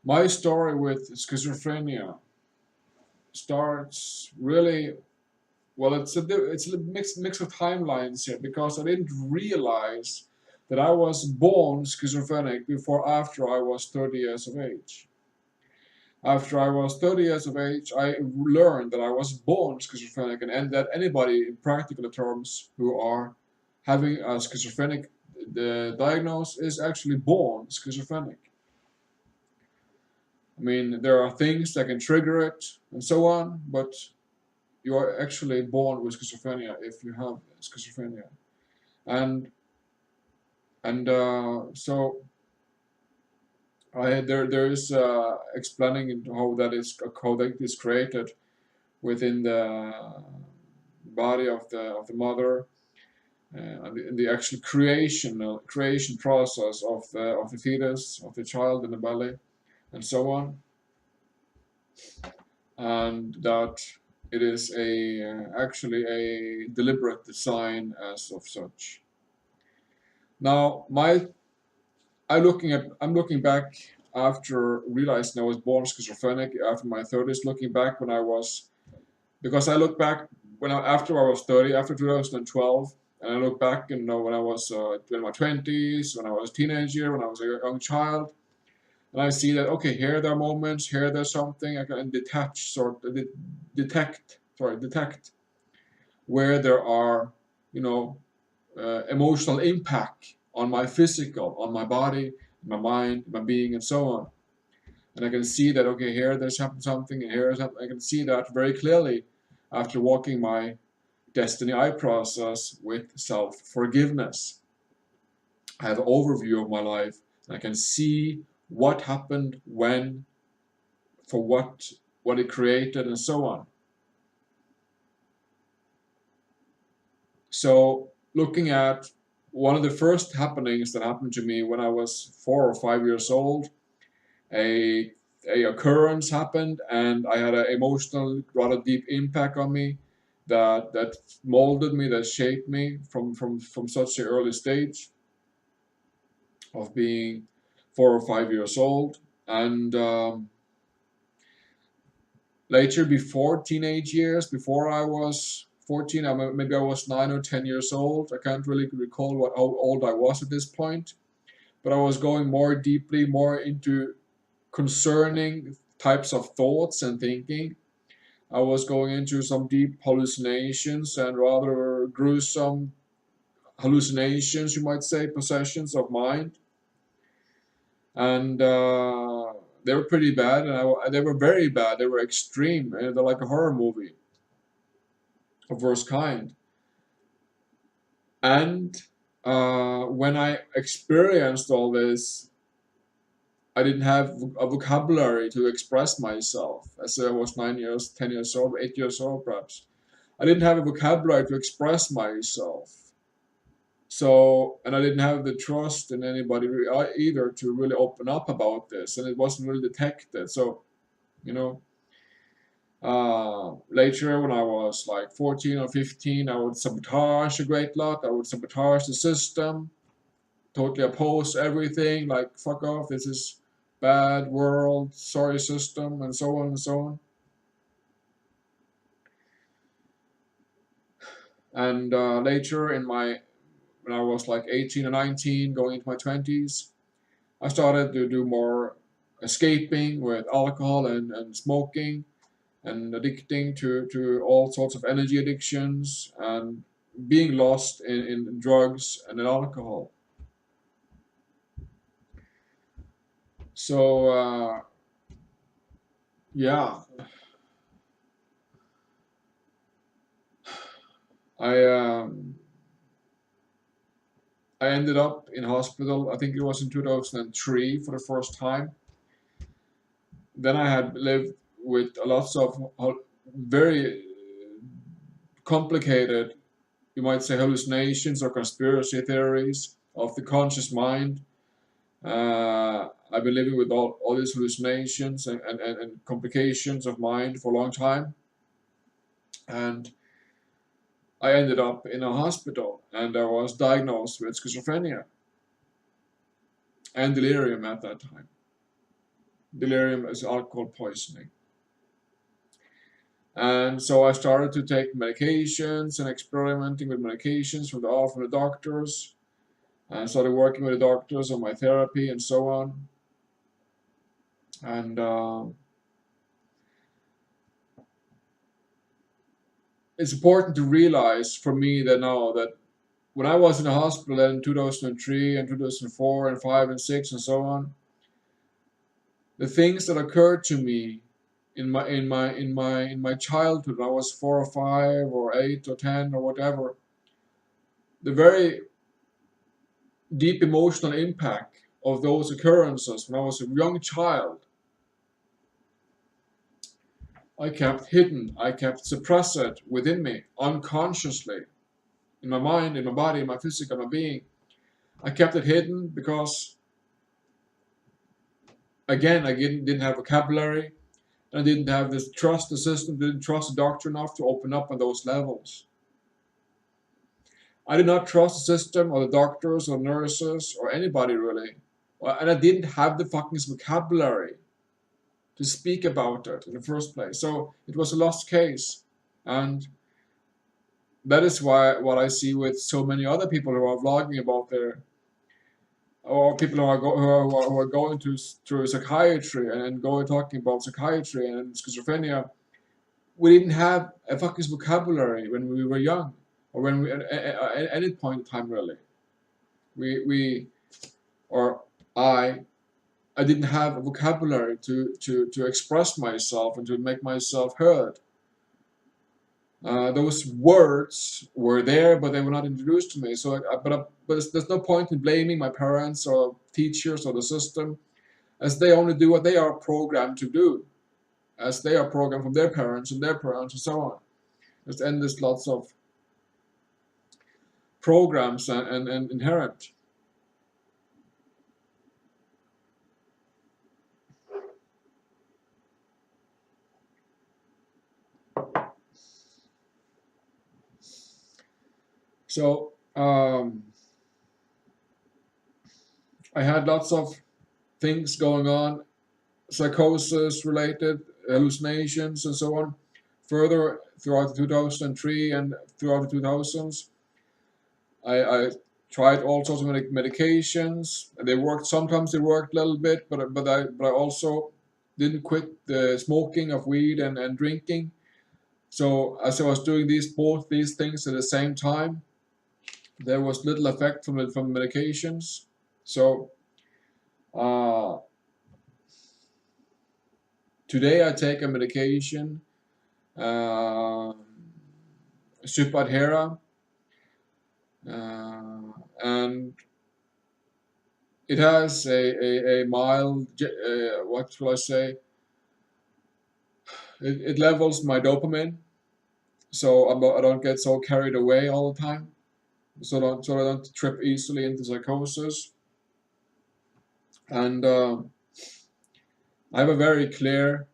My story with schizophrenia starts really well. It's a mix of timelines here because I didn't realize that I was born schizophrenic before after I was 30 years of age. After I was 30 years of age, I learned that I was born schizophrenic, and that anybody, in practical terms, who are having a schizophrenic diagnosis is actually born schizophrenic. I mean, there are things that can trigger it and so on, but you are actually born with schizophrenia if you have schizophrenia. And so there is explaining how that is created within the body of the mother, and the actual creation process of the fetus, of the child in the belly, and so on, and that it is actually a deliberate design as of such. Now, I'm looking back after realizing I was born schizophrenic after my 30s, looking back when I was, because I look back after I was 30, after 2012, and I look back and when I was in my 20s, when I was a teenager, when I was a young child, and I see that okay, here there are moments, here there's something I can detect where there are, you know, emotional impact on my physical, on my body, my mind, my being, and so on. And I can see that okay, here there's happened something, and here I can see that very clearly after walking my Destiny I process with self-forgiveness. I have an overview of my life, and I can see what happened, when, for what it created, and so on. So looking at one of the first happenings that happened to me when I was 4 or 5 years old, a occurrence happened, and I had an emotional, rather deep impact on me that molded me, that shaped me from such an early stage of being 4 or 5 years old. And later, before teenage years, before I was 14, maybe I was 9 or 10 years old. I can't really recall how old I was at this point, but I was going more deeply, more into concerning types of thoughts and thinking. I was going into some deep hallucinations and rather gruesome hallucinations, you might say, possessions of mind. And they were pretty bad, and they were very bad. They were extreme, and they're like a horror movie of worst kind. And when I experienced all this, I didn't have a vocabulary to express myself. As I was 9 years, 10 years old, 8 years old, perhaps. I didn't have a vocabulary to express myself. So, and I didn't have the trust in anybody either to really open up about this, and it wasn't really detected. So, you know, later when I was like 14 or 15, I would sabotage a great lot. I would sabotage the system, totally oppose everything, like fuck off, this is bad world, sorry system, and so on and so on. And later when I was like 18 or 19, going into my 20s, I started to do more escaping with alcohol and smoking, and addicting to all sorts of energy addictions, and being lost in drugs and in alcohol. So yeah, I um, I ended up in hospital. I think it was in 2003 for the first time. Then I had lived with lots of very complicated, you might say, hallucinations or conspiracy theories of the conscious mind. I've been living with all these hallucinations and complications of mind for a long time. And I ended up in a hospital, and I was diagnosed with schizophrenia and delirium at that time. delirium is alcohol poisoning. And so I started to take medications and experimenting with medications from the doctors. I started working with the doctors on my therapy and so on. And it's important to realize for me that now that when I was in the hospital in 2003 and 2004 and 5 and 6 and so on, the things that occurred to me in my childhood when I was 4 or 5 or 8 or 10 or whatever, the very deep emotional impact of those occurrences when I was a young child, I kept hidden, I kept suppressed within me unconsciously, in my mind, in my body, in my physical, my being. I kept it hidden because, again, I didn't have vocabulary, and I didn't have this trust the system, didn't trust the doctor enough to open up on those levels. I did not trust the system or the doctors or nurses or anybody really. And I didn't have the fucking vocabulary to speak about it in the first place. So it was a lost case. And that is why what I see with so many other people who are vlogging about their, or people who are going through psychiatry and going talking about psychiatry and schizophrenia. We didn't have a fucking vocabulary when we were young, or when we at any point in time really. We or I didn't have a vocabulary to express myself and to make myself heard. Those words were there, but they were not introduced to me. So, but there's no point in blaming my parents or teachers or the system, as they only do what they are programmed to do, as they are programmed from their parents and so on. There's endless lots of programs and inherent. So I had lots of things going on, psychosis related, hallucinations and so on, further throughout the 2003 and throughout the 2000s. I tried all sorts of medications. They worked. Sometimes they worked a little bit, but I also didn't quit the smoking of weed and drinking. So as I was doing both these things at the same time, there was little effect from medications. So uh, today I take a medication, uh, Supadhera, and it has a mild, what shall I say? It levels my dopamine, so I don't get so carried away all the time, so I don't trip easily into psychosis. And I have a very clear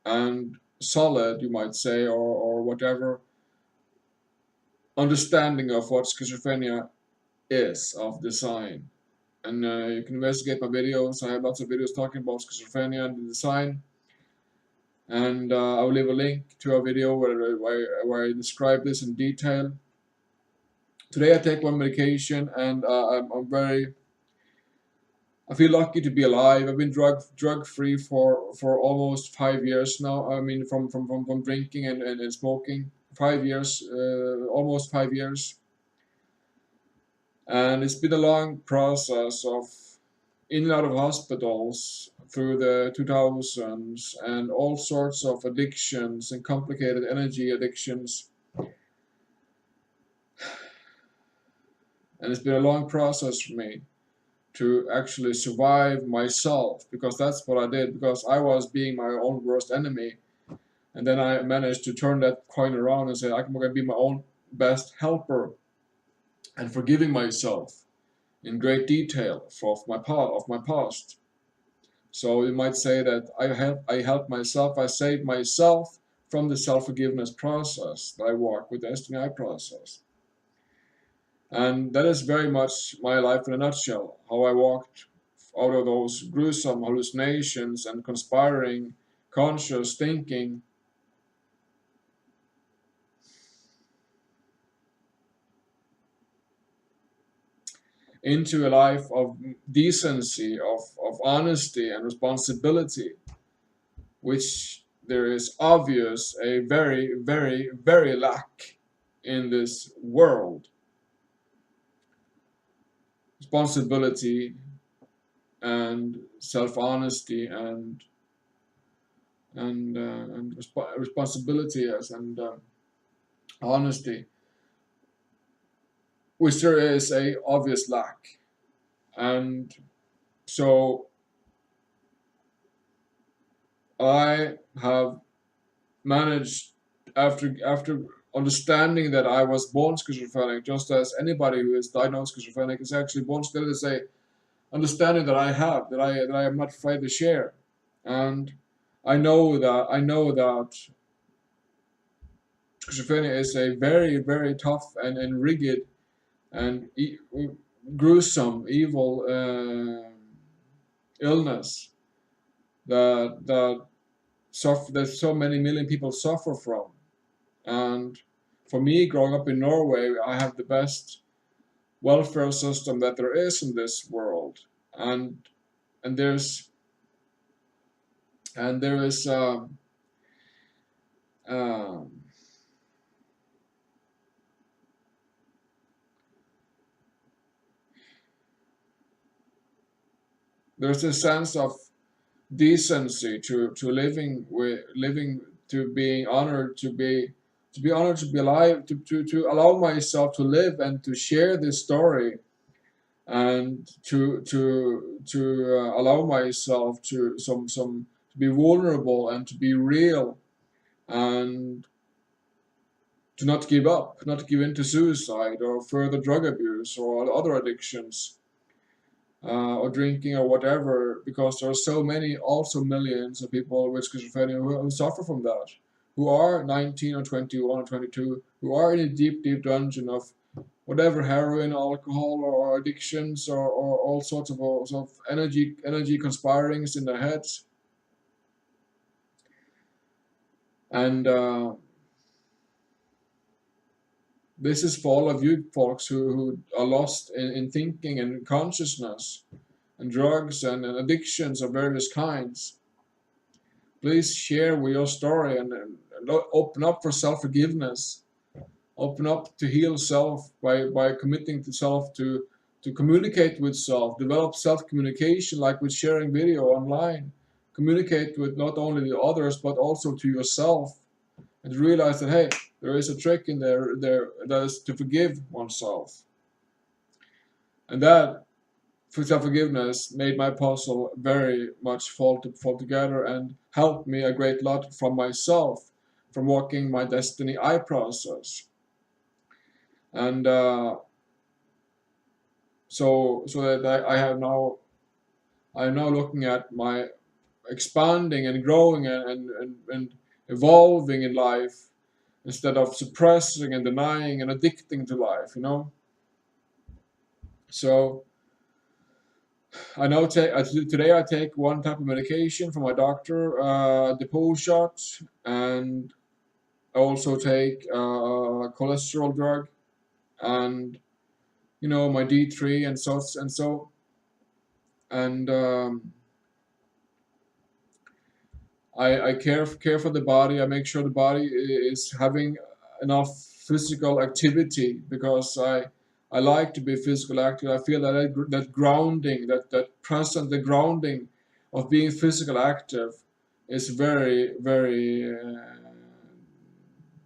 and solid, you might say, or whatever, understanding of what schizophrenia is of design. And you can investigate my videos. I have lots of videos talking about schizophrenia and the design. And I will leave a link to a video where I describe this in detail. Today I take one medication, and I feel lucky to be alive. I've been drug free for almost 5 years now. I mean, from drinking and smoking. 5 years, almost 5 years. And it's been a long process of in and out of hospitals through the 2000s, and all sorts of addictions and complicated energy addictions. And it's been a long process for me to actually survive myself, because that's what I did, because I was being my own worst enemy. And then I managed to turn that coin around and say, I'm going to be my own best helper, and forgiving myself in great detail of my past. So you might say that I helped myself, I saved myself from the self-forgiveness process that I walk with the STI process. And that is very much my life in a nutshell, how I walked out of those gruesome hallucinations and conspiring conscious thinking into a life of decency, of honesty and responsibility, which there is obvious a very, very, very lack in this world. Responsibility and self-honesty and responsibility, yes, and honesty, which there is a obvious lack. And so I have managed, after understanding that I was born schizophrenic, just as anybody who is diagnosed schizophrenic is actually born. Still is a understanding that I have, that I am not afraid to share, and I know that schizophrenia is a very, very tough and rigid and gruesome, evil illness that so many million people suffer from. And for me, growing up in Norway, I have the best welfare system that there is in this world, and and there's and there is um, there's a sense of decency to living, to being honored, to be honored to be alive, to allow myself to live and to share this story, and to allow myself to be vulnerable and to be real, and to not give up, not give in to suicide or further drug abuse or other addictions, or drinking or whatever, because there are so many, also millions of people with schizophrenia who suffer from that, who are 19 or 21 or 22, who are in a deep, deep dungeon of whatever, heroin, alcohol, or addictions, or all sorts of energy conspirings in their heads. And this is for all of you folks who are lost in thinking and consciousness and drugs and addictions of various kinds. Please share with your story, and open up for self-forgiveness. Open up to heal self by committing to self, to communicate with self, develop self-communication, like with sharing video online. Communicate with not only the others but also to yourself, and realize that, hey, there is a trick in there that is to forgive oneself. And that, for self-forgiveness, made my puzzle very much fall together, and helped me a great lot from myself, from walking my destiny I process. And so that I'm now looking at my expanding and growing and evolving in life, instead of suppressing and denying and addicting to life. So I now today I take one type of medication from my doctor, the pull shot, and I also take a cholesterol drug, and my D3 and I care for the body. I make sure the body is having enough physical activity, because I like to be physical active. I feel that grounding, that present, the grounding of being physical active is very, very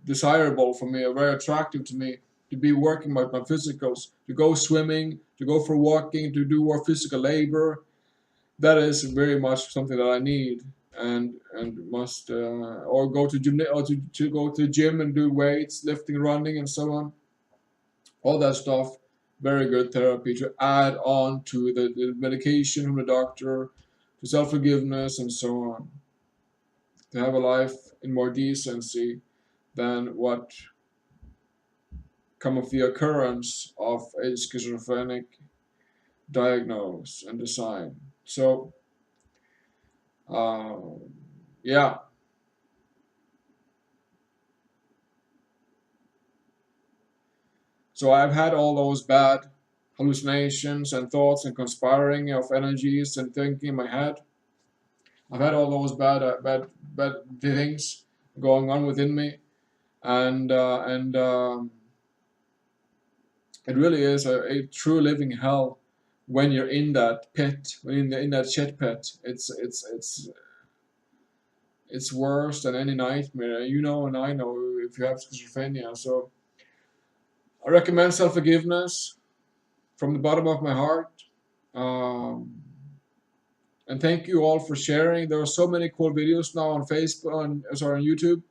desirable for me, or very attractive to me, to be working with my physicals, to go swimming, to go for walking, to do more physical labor. That is very much something that I need, and must, or go to gym, or to go to the gym and do weights, lifting, running, and so on. All that stuff, very good therapy to add on to the medication from the doctor, to self-forgiveness and so on. To have a life in more decency than what come of the occurrence of a schizophrenic diagnose and design So yeah. So I've had all those bad hallucinations and thoughts and conspiring of energies and thinking in my head. I've had all those bad things going on within me, and it really is a true living hell when you're in that pit, when in that shit pit. It's worse than any nightmare, you know, and I know if you have schizophrenia. So I recommend self forgiveness from the bottom of my heart. Um, and thank you all for sharing. There are so many cool videos now on Facebook, on YouTube.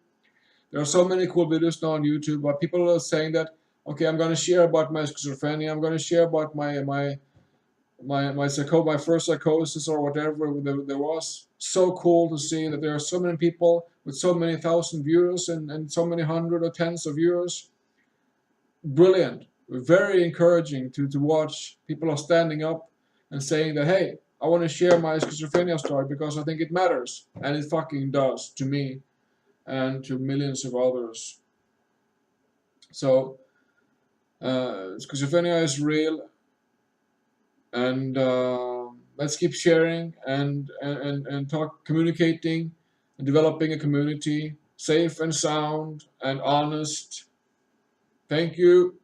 There are so many cool videos now on YouTube, but people are saying that, okay, I'm going to share about my schizophrenia. I'm going to share about my first psychosis or whatever there was. So cool to see that there are so many people with so many thousand viewers and so many hundred or tens of viewers. Brilliant, very encouraging to watch. People are standing up and saying that, hey, I want to share my schizophrenia story because I think it matters, and it fucking does to me and to millions of others. So schizophrenia is real, and let's keep sharing and talk, communicating, and developing a community safe and sound and honest. Thank you.